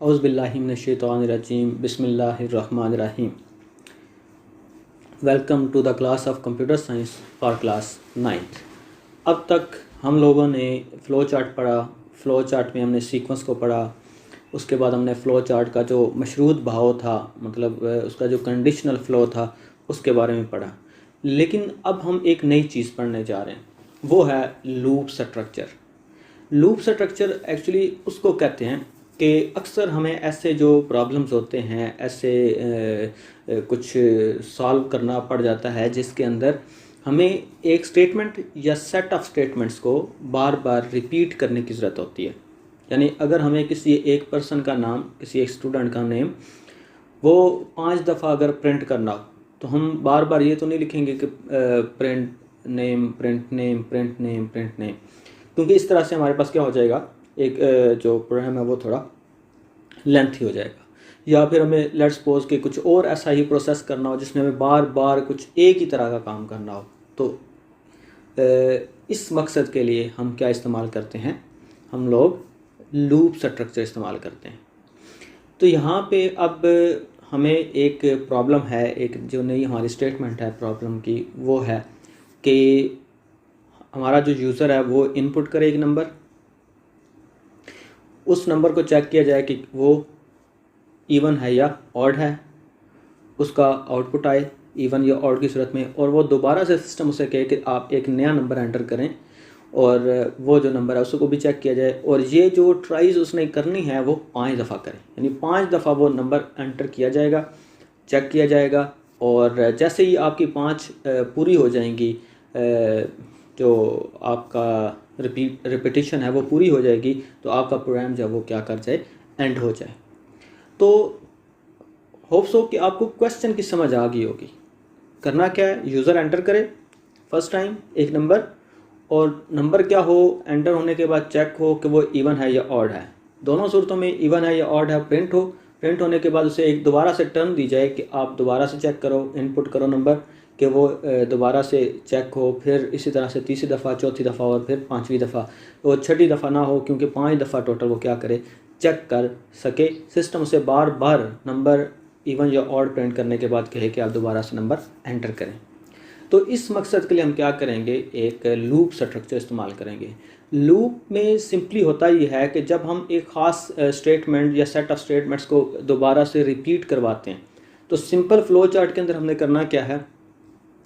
औज़ुबिल्लाहि मिनश्शैतानिर्रजीम बिस्मिल्लाहिर्रहमानिर्रहीम। Welcome to the class of computer science for class 9th। अब तक हम लोगों ने फ़्लो चार्ट पढ़ा। फ़्लो चार्ट में हमने सीक्वेंस को पढ़ा। उसके बाद हमने फ़्लो चार्ट का जो मशरूत भाव था, मतलब उसका जो कंडीशनल फ़्लो था, उसके बारे में पढ़ा। लेकिन अब हम एक नई चीज़ पढ़ने जा रहे हैं, वो है loop structure. Loop structure actually उसको कहते हैं कि अक्सर हमें ऐसे जो प्रॉब्लम्स होते हैं, ऐसे कुछ सॉल्व करना पड़ जाता है जिसके अंदर हमें एक स्टेटमेंट या सेट ऑफ स्टेटमेंट्स को बार बार रिपीट करने की ज़रूरत होती है। यानी अगर हमें किसी एक पर्सन का नाम, किसी एक स्टूडेंट का नेम वो 5 दफ़ा अगर प्रिंट करना हो, तो हम बार बार ये तो नहीं लिखेंगे कि print name, print name, print name, print name, क्योंकि इस तरह से हमारे पास क्या हो जाएगा, एक जो प्रोग्राम है वो थोड़ा लेंथी हो जाएगा। या फिर हमें लेट्स सपोज कि कुछ और ऐसा ही प्रोसेस करना हो जिसमें हमें बार बार कुछ एक ही तरह का काम करना हो, तो इस मकसद के लिए हम क्या इस्तेमाल करते हैं, हम लोग लूप स्ट्रक्चर इस्तेमाल करते हैं। तो यहाँ पे अब हमें एक प्रॉब्लम है, एक जो नई हमारी स्टेटमेंट है प्रॉब्लम की, वो है कि हमारा जो यूज़र है वो इनपुट करे एक नंबर, उस नंबर को चेक किया जाए कि वो इवन है या ऑड है, उसका आउटपुट आए इवन या ऑड की सूरत में, और वो दोबारा से सिस्टम उसे कहे कि आप एक नया नंबर एंटर करें और वो जो नंबर है उसको भी चेक किया जाए, और ये जो ट्राइज उसने करनी है वो 5 दफ़ा करें। यानी 5 दफ़ा वो नंबर एंटर किया जाएगा, चेक किया जाएगा, और जैसे ही आपकी 5 पूरी हो जाएंगी, जो आपका रिपीटिशन है वो पूरी हो जाएगी, तो आपका प्रोग्राम जो है वो क्या कर जाए, एंड हो जाए। तो होप्स हो कि आपको क्वेश्चन की समझ आ गई होगी। करना क्या है, यूज़र एंटर करे फर्स्ट टाइम एक नंबर, और नंबर क्या हो, एंटर होने के बाद चेक हो कि वो इवन है या ऑड है। दोनों सूरतों में इवन है या ऑड है प्रिंट हो। प्रिंट होने के बाद उसे एक दोबारा से टर्न दी जाए कि आप दोबारा से चेक करो, इनपुट करो नंबर, कि वो दोबारा से चेक हो, फिर इसी तरह से तीसरी दफ़ा, चौथी दफ़ा और फिर 5वीं दफ़ा। वो छठी दफ़ा ना हो, क्योंकि 5 दफ़ा टोटल वो क्या करे, चेक कर सके। सिस्टम उसे बार बार नंबर इवन या ऑड प्रिंट करने के बाद कहे कि आप दोबारा से नंबर एंटर करें। तो इस मकसद के लिए हम क्या करेंगे, एक लूप स्ट्रक्चर इस्तेमाल करेंगे। लूप में सिंपली होता ये है कि जब हम एक ख़ास स्टेटमेंट या सेट ऑफ स्टेटमेंट्स को दोबारा से रिपीट करवाते हैं, तो सिंपल फ़्लो चार्ट के अंदर हमने करना क्या है,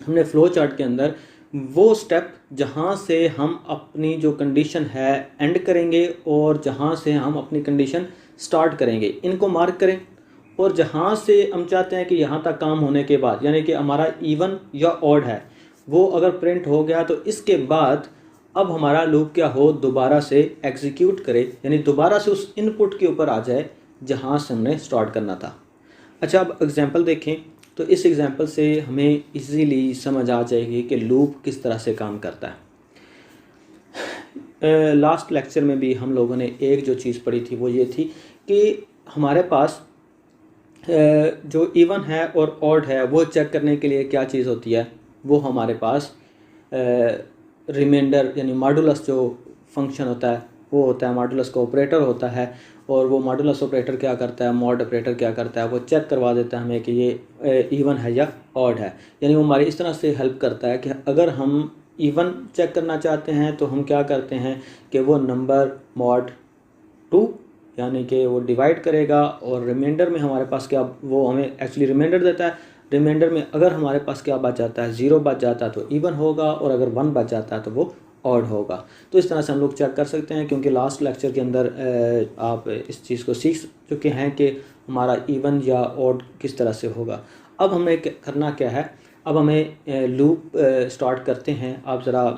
हमने फ़्लो चार्ट के अंदर वो स्टेप जहाँ से हम अपनी जो कंडीशन है एंड करेंगे और जहाँ से हम अपनी कंडीशन स्टार्ट करेंगे, इनको मार्क करें। और जहाँ से हम चाहते हैं कि यहाँ तक काम होने के बाद, यानी कि हमारा इवन या ऑड है, वो अगर प्रिंट हो गया, तो इसके बाद अब हमारा लूप क्या हो, दोबारा से एग्जीक्यूट करे, यानी दोबारा से उस इनपुट के ऊपर आ जाए जहाँ से हमने स्टार्ट करना था। अच्छा, अब एग्जांपल देखें, तो इस एग्जांपल से हमें इजीली समझ आ जाएगी कि लूप किस तरह से काम करता है। लास्ट लेक्चर में भी हम लोगों ने एक जो चीज़ पढ़ी थी वो ये थी कि हमारे पास जो इवन है और ऑड है वो चेक करने के लिए क्या चीज़ होती है, वो हमारे पास रिमाइंडर यानी मॉडुलस जो फंक्शन होता है वो होता है, मॉडुलस का ऑपरेटर होता है। और वो मॉडुलस ऑपरेटर क्या करता है, मॉड ऑपरेटर क्या करता है, वो चेक करवा देता है हमें कि ये इवन है या ऑड है। यानी वो हमारी इस तरह से हेल्प करता है कि अगर हम इवन चेक करना चाहते हैं तो हम क्या करते हैं कि वो नंबर मॉड 2 यानी कि वो डिवाइड करेगा, और रिमाइंडर में हमारे पास क्या, वो हमें एक्चुअली रिमाइंडर देता है। रिमाइंडर में अगर हमारे पास क्या बच जाता है, 0 बच जाता है तो इवन होगा, और अगर 1 बच जाता है तो वो ऑड होगा। तो इस तरह से हम लोग चेक कर सकते हैं, क्योंकि लास्ट लेक्चर के अंदर आप इस चीज़ को सीख चुके हैं कि हमारा इवन या ऑड किस तरह से होगा। अब हमें करना क्या है, अब हमें लूप स्टार्ट करते हैं। आप ज़रा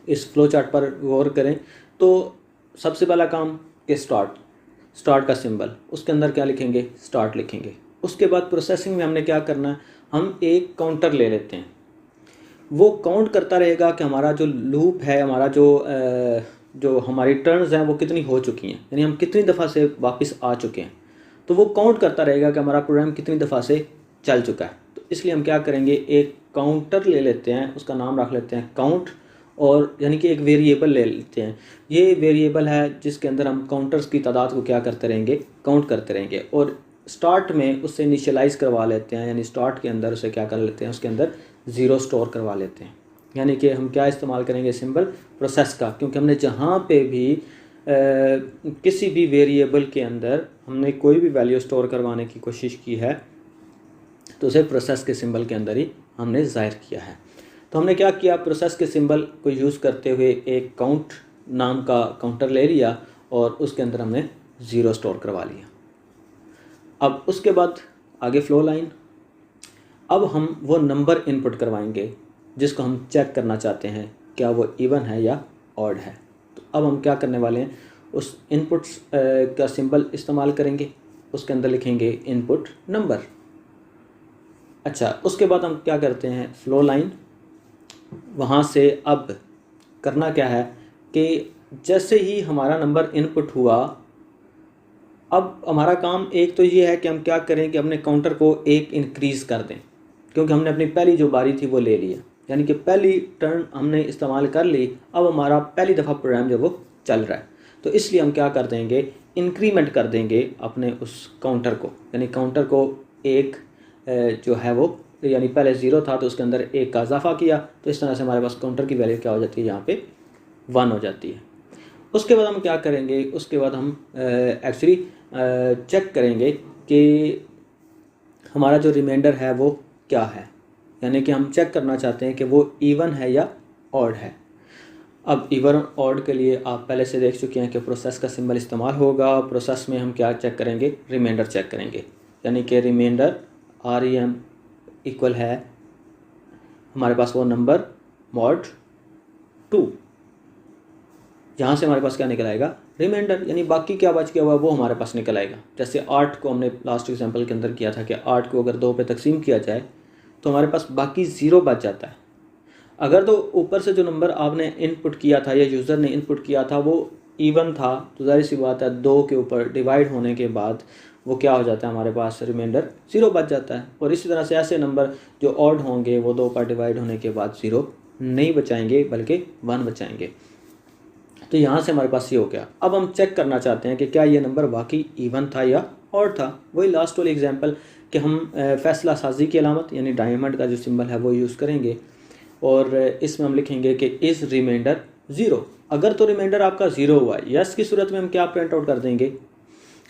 इस फ्लो चार्ट पर गौर करें, तो सबसे पहला काम कि स्टार्ट का सिंबल, उसके अंदर क्या लिखेंगे, स्टार्ट लिखेंगे। उसके बाद प्रोसेसिंग में हमने क्या करना है, हम एक काउंटर ले लेते हैं, वो काउंट करता रहेगा कि हमारा जो लूप है, हमारा जो हमारी टर्न्स हैं वो कितनी हो चुकी हैं, यानी हम कितनी दफ़ा से वापस आ चुके हैं। तो वो काउंट करता रहेगा कि हमारा प्रोग्राम कितनी दफ़ा से चल चुका है। तो इसलिए हम क्या करेंगे, एक काउंटर ले लेते हैं, उसका नाम रख लेते हैं काउंट, और यानी कि एक वेरिएबल ले लेते हैं। ये वेरिएबल है जिसके अंदर हम काउंटर्स की तादाद को क्या करते रहेंगे, काउंट करते रहेंगे, और स्टार्ट में उससे इनिशियलाइज़ करवा लेते हैं, यानी स्टार्ट के अंदर उसे क्या कर लेते हैं, उसके अंदर 0 स्टोर करवा लेते हैं। यानी कि हम क्या इस्तेमाल करेंगे, सिंबल प्रोसेस का, क्योंकि हमने जहाँ पे भी किसी भी वेरिएबल के अंदर हमने कोई भी वैल्यू स्टोर करवाने की कोशिश की है तो उसे प्रोसेस के सिंबल के अंदर ही हमने ज़ाहिर किया है। तो हमने क्या किया, प्रोसेस के सिंबल को यूज़ करते हुए एक काउंट नाम का काउंटर ले लिया और उसके अंदर हमने 0 स्टोर करवा लिया। अब उसके बाद आगे फ्लो लाइन, अब हम वो नंबर इनपुट करवाएंगे जिसको हम चेक करना चाहते हैं क्या वो इवन है या ऑड है। तो अब हम क्या करने वाले हैं, उस इनपुट का सिंबल इस्तेमाल करेंगे, उसके अंदर लिखेंगे इनपुट नंबर। अच्छा, उसके बाद हम क्या करते हैं, फ्लो लाइन, वहाँ से अब करना क्या है कि जैसे ही हमारा नंबर इनपुट हुआ, अब हमारा काम एक तो ये है कि हम क्या करें कि अपने काउंटर को एक इंक्रीज़ कर दें, क्योंकि हमने अपनी पहली जो बारी थी वो ले ली है, यानी कि पहली टर्न हमने इस्तेमाल कर ली। अब हमारा पहली दफ़ा प्रोग्राम जो वो चल रहा है, तो इसलिए हम क्या कर देंगे, इंक्रीमेंट कर देंगे अपने उस काउंटर को, यानी काउंटर को एक जो है वो, यानी पहले 0 था तो उसके अंदर 1 का इजाफा किया, तो इस तरह से हमारे पास काउंटर की वैल्यू क्या हो जाती है, यहाँ पे 1 हो जाती है। उसके बाद हम क्या करेंगे, उसके बाद हम एक्चुअली चेक करेंगे कि हमारा जो रिमाइंडर है वो क्या है, यानी कि हम चेक करना चाहते हैं कि वो इवन है या ऑड है। अब इवन और ऑड के लिए आप पहले से देख चुके हैं कि प्रोसेस का सिंबल इस्तेमाल होगा। प्रोसेस में हम क्या चेक करेंगे, रिमाइंडर चेक करेंगे, यानी कि रिमाइंडर REM इक्वल है हमारे पास वो नंबर mod 2, जहाँ से हमारे पास क्या निकल आएगा, रिमाइंडर, यानी बाकी क्या बच गया हुआ वो हमारे पास निकल आएगा। जैसे 8 को हमने लास्ट एग्जांपल के अंदर किया था कि 8 को अगर 2 पे तकसीम किया जाए तो हमारे पास बाकी 0 बच जाता है। अगर तो ऊपर से जो नंबर आपने इनपुट किया था या यूज़र ने इनपुट किया था वो इवन था, तो जाहिर सी बात है 2 के ऊपर डिवाइड होने के बाद वो क्या हो जाता है, हमारे पास रिमाइंडर 0 बच जाता है। और इसी तरह से ऐसे नंबर जो ऑड होंगे वो 2 पर डिवाइड होने के बाद 0 नहीं बचाएंगे बल्कि 1 बचाएंगे। तो यहाँ से हमारे पास ये हो गया। अब हम चेक करना चाहते हैं कि क्या ये नंबर वाकई इवन था या ऑड था। वही लास्ट वाली एग्जांपल कि हम फैसला साजी की अलामत यानी डायमंड का जो सिंबल है वो यूज़ करेंगे और इसमें हम लिखेंगे कि इज़ रिमाइंडर 0। अगर तो रिमाइंडर आपका 0 हुआ, यस की सूरत में हम क्या प्रिंट आउट कर देंगे,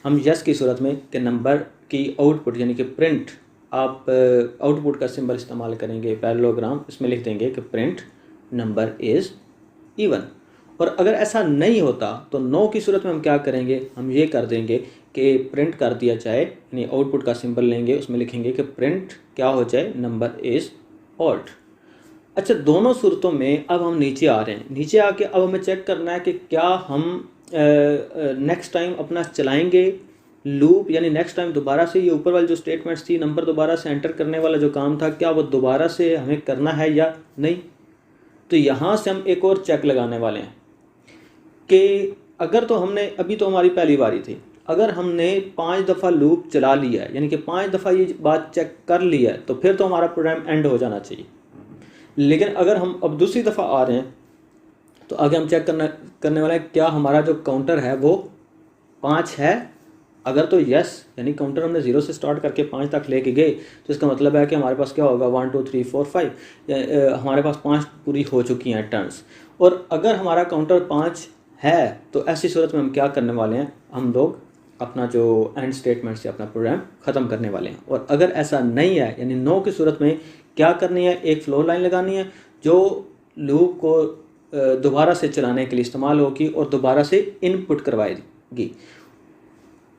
हम यस की सूरत में कि नंबर की आउटपुट यानी कि प्रिंट, आप आउटपुट का सिंबल इस्तेमाल करेंगे पैरेललोग्राम, इसमें लिख देंगे कि प्रिंट नंबर इज़ इवन। और अगर ऐसा नहीं होता तो नो की सूरत में हम क्या करेंगे, हम ये कर देंगे कि प्रिंट कर दिया जाए, यानी आउटपुट का सिंबल लेंगे, उसमें लिखेंगे कि प्रिंट क्या हो जाए, नंबर इज़ ऑड। अच्छा, दोनों सूरतों में अब हम नीचे आ रहे हैं। नीचे आके अब हमें चेक करना है कि क्या हम नेक्स्ट टाइम अपना चलाएंगे लूप, यानी नेक्स्ट टाइम दोबारा से ये ऊपर वाली जो स्टेटमेंट्स थी, नंबर दोबारा से एंटर करने वाला जो काम था, क्या वो दोबारा से हमें करना है या नहीं। तो यहाँ से हम एक और चेक लगाने वाले हैं कि अगर तो हमने, अभी तो हमारी पहली बारी थी, अगर हमने 5 दफ़ा लूप चला लिया है, यानी कि 5 दफ़ा ये बात चेक कर लिया है, तो फिर तो हमारा प्रोग्राम एंड हो जाना चाहिए। लेकिन अगर हम अब दूसरी दफ़ा आ रहे हैं तो आगे हम चेक करने वाले हैं क्या हमारा जो काउंटर है वो 5 है। अगर तो यस, यानी काउंटर हमने 0 से स्टार्ट करके 5 तक लेके गए, तो इसका मतलब है कि हमारे पास क्या होगा, 1 2 3 4 5, हमारे पास 5 पूरी हो चुकी हैं टर्न्स। और अगर हमारा काउंटर 5 है तो ऐसी सूरत में हम क्या करने वाले हैं, हम लोग अपना जो एंड स्टेटमेंट से अपना प्रोग्राम ख़त्म करने वाले हैं। और अगर ऐसा नहीं है, यानी नो की सूरत में क्या करनी है, एक फ्लो लाइन लगानी है जो लूप को दोबारा से चलाने के लिए इस्तेमाल होगी और दोबारा से इनपुट करवाएगी।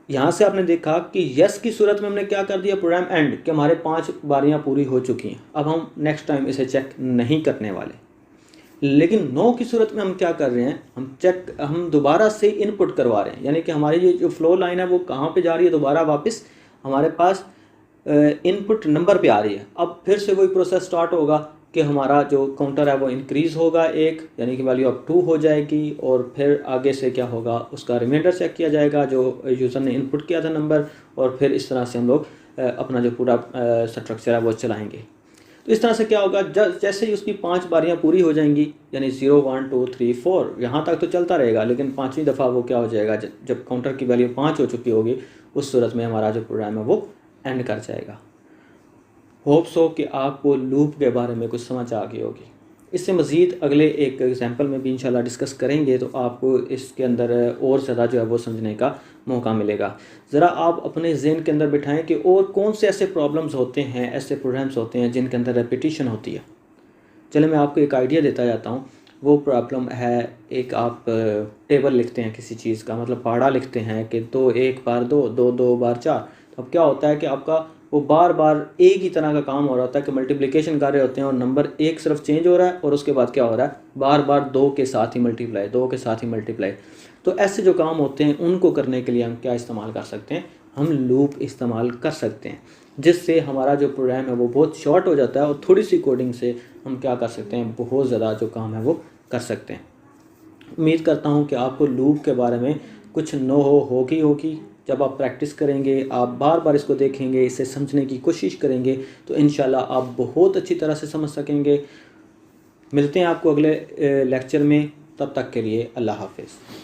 यहाँ से आपने देखा कि यस की सूरत में हमने क्या कर दिया, प्रोग्राम एंड, कि हमारे 5 बारियाँ पूरी हो चुकी हैं। अब हम नेक्स्ट टाइम इसे चेक नहीं करने वाले। लेकिन नो की सूरत में हम क्या कर रहे हैं, हम दोबारा से इनपुट करवा रहे हैं, यानी कि हमारी ये जो फ्लो लाइन है वो कहाँ पे जा रही है, दोबारा वापस हमारे पास इनपुट नंबर पे आ रही है। अब फिर से वही प्रोसेस स्टार्ट होगा कि हमारा जो काउंटर है वो इंक्रीज़ होगा 1, यानी कि वैल्यू अब 2 हो जाएगी, और फिर आगे से क्या होगा, उसका रिमाइंडर चेक किया जाएगा जो यूज़र ने इनपुट किया था नंबर, और फिर इस तरह से हम लोग अपना जो पूरा स्ट्रक्चर है वो चलाएँगे। तो इस तरह से क्या होगा, जैसे ही उसकी 5 बारियां पूरी हो जाएंगी, यानी 0 1 2 3 4 यहाँ तक तो चलता रहेगा, लेकिन 5वीं दफ़ा वो क्या हो जाएगा, जब काउंटर की वैल्यू 5 हो चुकी होगी, उस सूरत में हमारा जो प्रोग्राम है वो एंड कर जाएगा। होप्स हो कि आपको लूप के बारे में कुछ समझ आ गई होगी। इससे मज़ीद अगले एक एग्जांपल में भी इंशाल्लाह डिस्कस करेंगे, तो आपको इसके अंदर और ज़्यादा जो है वो समझने का मौका मिलेगा। ज़रा आप अपने जहन के अंदर बिठाएं कि और कौन से ऐसे प्रॉब्लम्स होते हैं, ऐसे प्रोग्राम्स होते हैं जिनके अंदर रेपिटिशन होती है। चले मैं आपको एक आइडिया देता जाता हूँ। वो प्रॉब्लम है, एक आप टेबल लिखते हैं किसी चीज़ का, मतलब पहाड़ा लिखते हैं कि 2 1 बार 2 2 2 बार 4। तो अब क्या होता है कि आपका वो बार बार एक ही तरह का काम हो रहा होता है कि मल्टीप्लिकेशन कर रहे होते हैं और नंबर एक सिर्फ चेंज हो रहा है, और उसके बाद क्या हो रहा है, बार बार 2 के साथ ही मल्टीप्लाई, 2 के साथ ही मल्टीप्लाई। तो ऐसे जो काम होते हैं उनको करने के लिए हम क्या इस्तेमाल कर सकते हैं, हम लूप इस्तेमाल कर सकते हैं, जिससे हमारा जो प्रोग्राम है वो बहुत शॉर्ट हो जाता है और थोड़ी सी कोडिंग से हम क्या कर सकते हैं, बहुत ज़्यादा जो काम है वो कर सकते हैं। उम्मीद करता हूँ कि आपको लूप के बारे में कुछ नो होगी। जब आप प्रैक्टिस करेंगे, आप बार बार इसको देखेंगे, इसे समझने की कोशिश करेंगे, तो इंशाल्लाह आप बहुत अच्छी तरह से समझ सकेंगे। मिलते हैं आपको अगले लेक्चर में, तब तक के लिए अल्लाह हाफिज़।